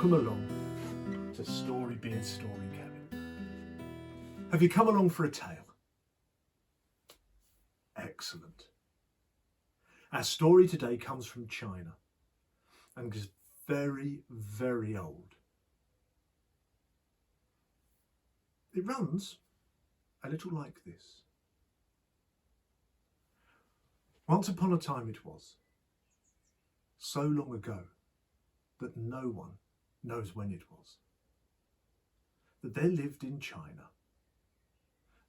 welcome along to Storybeard Story Cabin. Have you come along for a tale? Excellent. Our story today comes from China and is very, very old. It runs a little like this. Once upon a time it was, so long ago that no one knows when it was, that there lived in China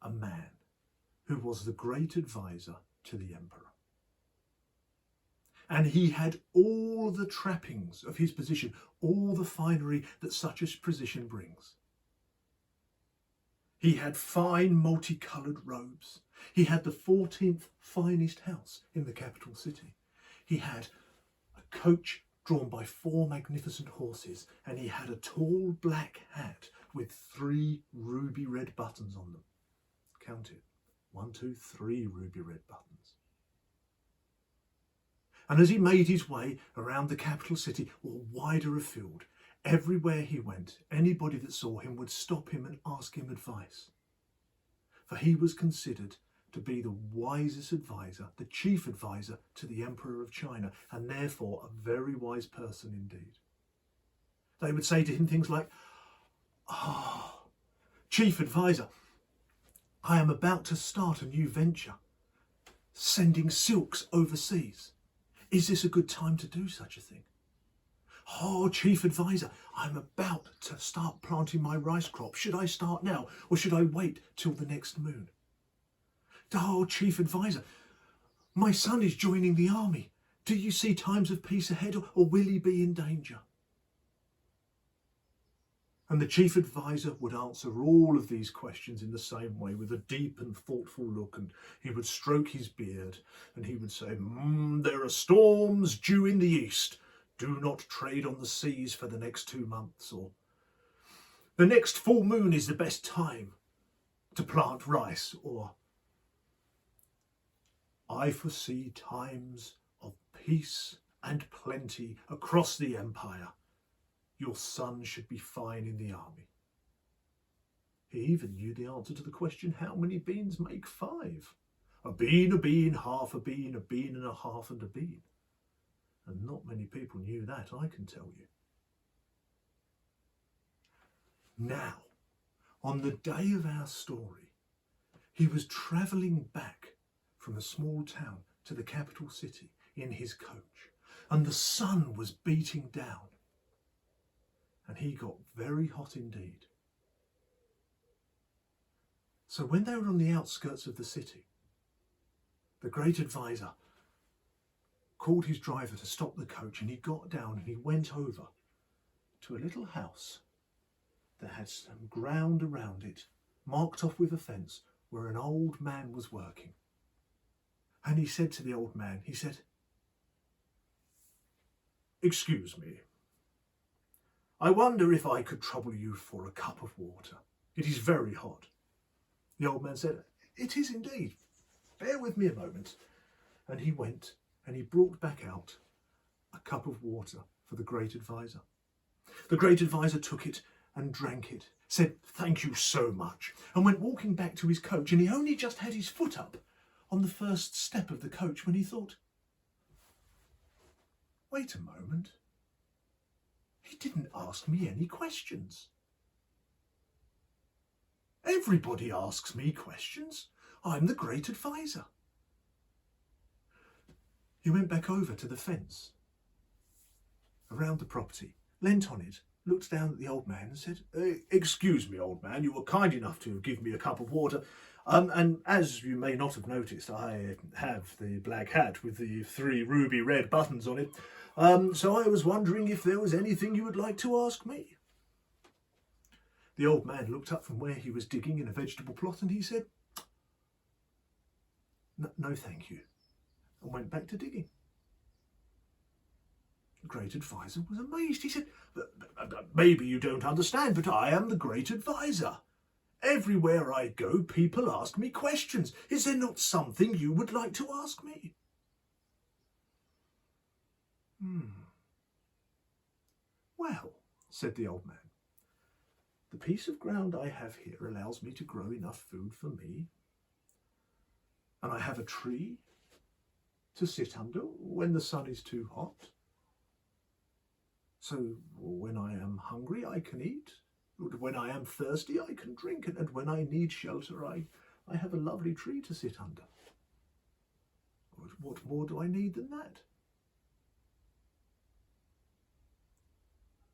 a man who was the great advisor to the emperor. And he had all the trappings of his position, all the finery that such a position brings. He had fine multicoloured robes. He had the 14th finest house in the capital city. He had a coach drawn by 4 magnificent horses, and he had a tall black hat with 3 ruby red buttons on them. Count it. 1, 2, 3 ruby red buttons. And as he made his way around the capital city or wider afield, everywhere he went, anybody that saw him would stop him and ask him advice. For he was considered to be the wisest advisor, the chief advisor to the Emperor of China, and therefore a very wise person indeed. They would say to him things like, Chief advisor, I am about to start a new venture, sending silks overseas. Is this a good time to do such a thing? Oh, chief advisor, I'm about to start planting my rice crop. Should I start now or should I wait till the next moon? Oh, chief advisor, my son is joining the army. Do you see times of peace ahead or will he be in danger? And the chief advisor would answer all of these questions in the same way, with a deep and thoughtful look, and he would stroke his beard and he would say, there are storms due in the east. Do not trade on the seas for the next 2 months, or the next full moon is the best time to plant rice, or I foresee times of peace and plenty across the empire. Your son should be fine in the army. He even knew the answer to the question, how many beans make 5? A bean, half a bean and a half, and a bean. And not many people knew that, I can tell you. Now, on the day of our story, he was travelling back from a small town to the capital city in his coach, and the sun was beating down, and he got very hot indeed. So when they were on the outskirts of the city, the great advisor called his driver to stop the coach, and he got down and he went over to a little house that had some ground around it, marked off with a fence, where an old man was working. And he said to the old man, he said, "Excuse me, I wonder if I could trouble you for a cup of water. It is very hot." The old man said, "It is indeed. Bear with me a moment." And he went and he brought back out a cup of water for the great advisor. The great advisor took it and drank it, said, "Thank you so much," and went walking back to his coach. And he only just had his foot up on the first step of the coach when he thought, wait a moment, he didn't ask me any questions. Everybody asks me questions. I'm the great advisor. He went back over to the fence around the property, leant on it, looked down at the old man and said, "Excuse me, old man, you were kind enough to give me a cup of water. And as you may not have noticed, I have the black hat with the 3 ruby red buttons on it. So I was wondering if there was anything you would like to ask me." The old man looked up from where he was digging in a vegetable plot and he said, No, thank you," and went back to digging. The great advisor was amazed. He said, "Maybe you don't understand, but I am the great advisor. Everywhere I go, people ask me questions. Is there not something you would like to ask me?" Well, said the old man. "The piece of ground I have here allows me to grow enough food for me, and I have a tree to sit under when the sun is too hot. So when I am hungry, I can eat. When I am thirsty, I can drink. And when I need shelter, I have a lovely tree to sit under. What more do I need than that?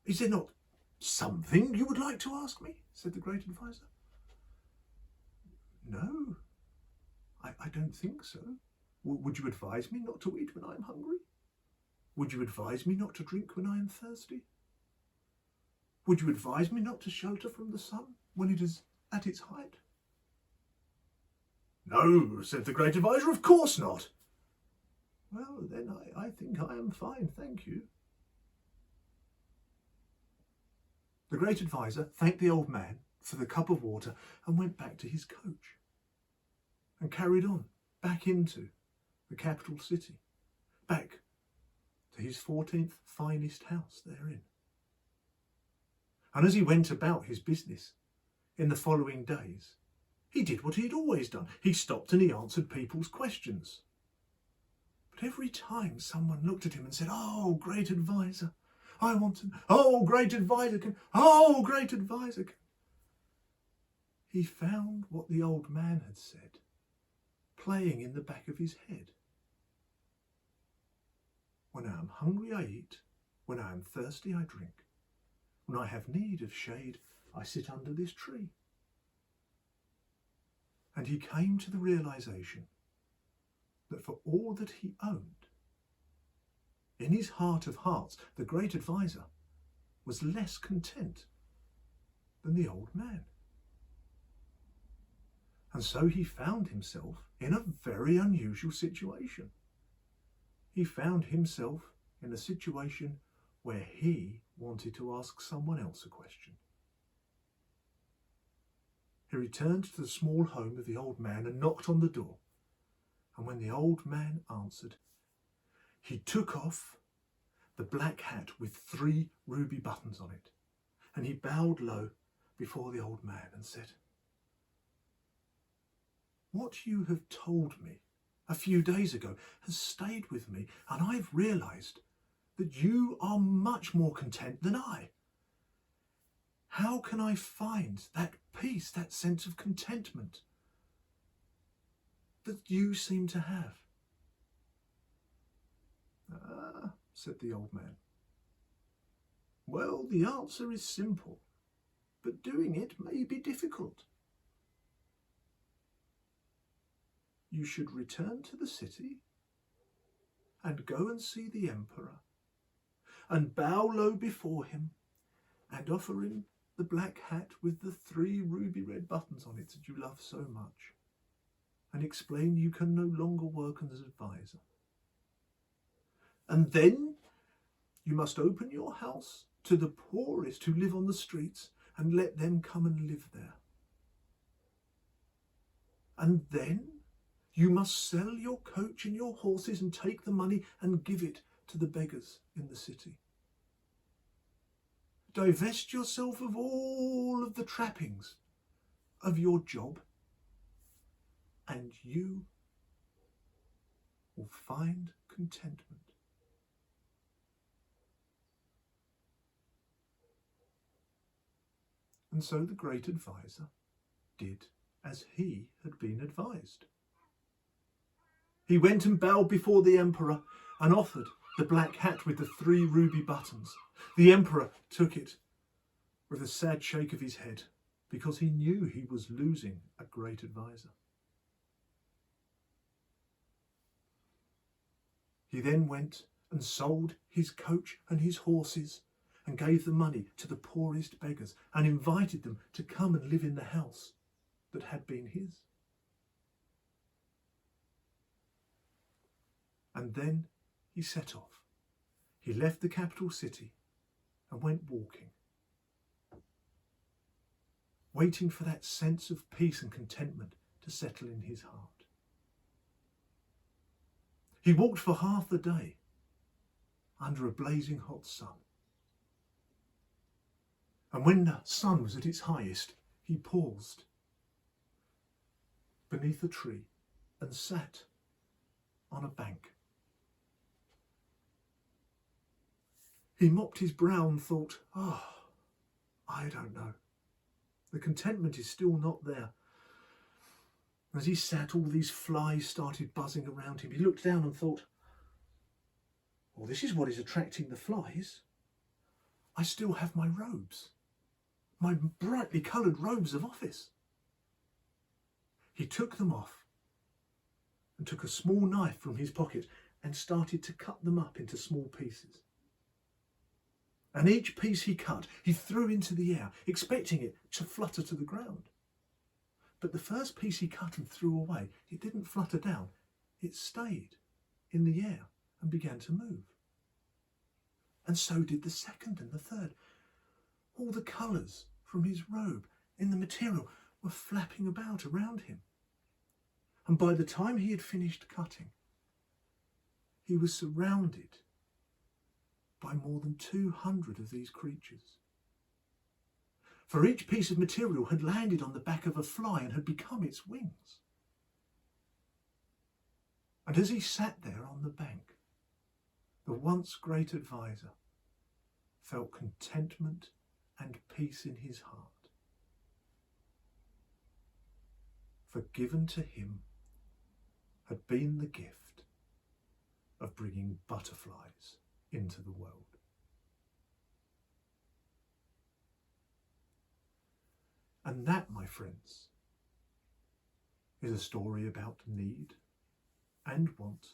Is there not something you would like to ask me?" said the great advisor. "No, I don't think so. Would you advise me not to eat when I am hungry? Would you advise me not to drink when I am thirsty? Would you advise me not to shelter from the sun when it is at its height?" "No," said the great advisor, "of course not." "Well, then I think I am fine, thank you." The great advisor thanked the old man for the cup of water and went back to his coach and carried on back into the capital city, back to his 14th finest house therein. And as he went about his business in the following days, he did what he had always done. He stopped and he answered people's questions. But every time someone looked at him and said, "Oh, great advisor, I want to, oh, great advisor can, oh, great advisor can," he found what the old man had said playing in the back of his head. "When I am hungry, I eat. When I am thirsty, I drink. When I have need of shade, I sit under this tree." And he came to the realization that for all that he owned, in his heart of hearts, the great advisor was less content than the old man. And so he found himself in a very unusual situation. He found himself in a situation where he wanted to ask someone else a question. He returned to the small home of the old man and knocked on the door. And when the old man answered, he took off the black hat with 3 ruby buttons on it, and he bowed low before the old man and said, "What you have told me a few days ago has stayed with me, and I've realized that you are much more content than I. How can I find that peace, that sense of contentment that you seem to have?" "Ah," said the old man. "Well, the answer is simple, but doing it may be difficult. You should return to the city and go and see the emperor and bow low before him and offer him the black hat with the 3 ruby red buttons on it that you love so much, and explain you can no longer work as advisor. And then you must open your house to the poorest who live on the streets and let them come and live there. And then you must sell your coach and your horses and take the money and give it to the beggars in the city. Divest yourself of all of the trappings of your job, and you will find contentment." And so the great advisor did as he had been advised. He went and bowed before the emperor and offered the black hat with the 3 ruby buttons. The emperor took it with a sad shake of his head, because he knew he was losing a great advisor. He then went and sold his coach and his horses and gave the money to the poorest beggars and invited them to come and live in the house that had been his. And then he set off. He left the capital city and went walking, waiting for that sense of peace and contentment to settle in his heart. He walked for half the day under a blazing hot sun. And when the sun was at its highest, he paused beneath a tree and sat on a bank. He mopped his brow and thought, I don't know. The contentment is still not there. As he sat, all these flies started buzzing around him. He looked down and thought, well, this is what is attracting the flies. I still have my robes, my brightly coloured robes of office. He took them off and took a small knife from his pocket and started to cut them up into small pieces. And each piece he cut, he threw into the air, expecting it to flutter to the ground. But the first piece he cut and threw away, it didn't flutter down. It stayed in the air and began to move. And so did the second and the third. All the colours from his robe in the material were flapping about around him. And by the time he had finished cutting, he was surrounded by more than 200 of these creatures. For each piece of material had landed on the back of a fly and had become its wings. And as he sat there on the bank, the once great advisor felt contentment and peace in his heart. For given to him had been the gift of bringing butterflies into the world. And that, my friends, is a story about need and want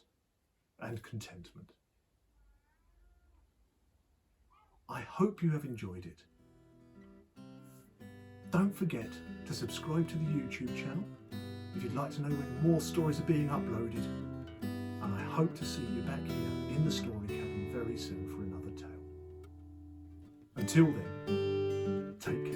and contentment. I hope you have enjoyed it. Don't forget to subscribe to the YouTube channel if you'd like to know when more stories are being uploaded, and I hope to see you back here in the Story Cabin very soon for another tale. Until then, take care.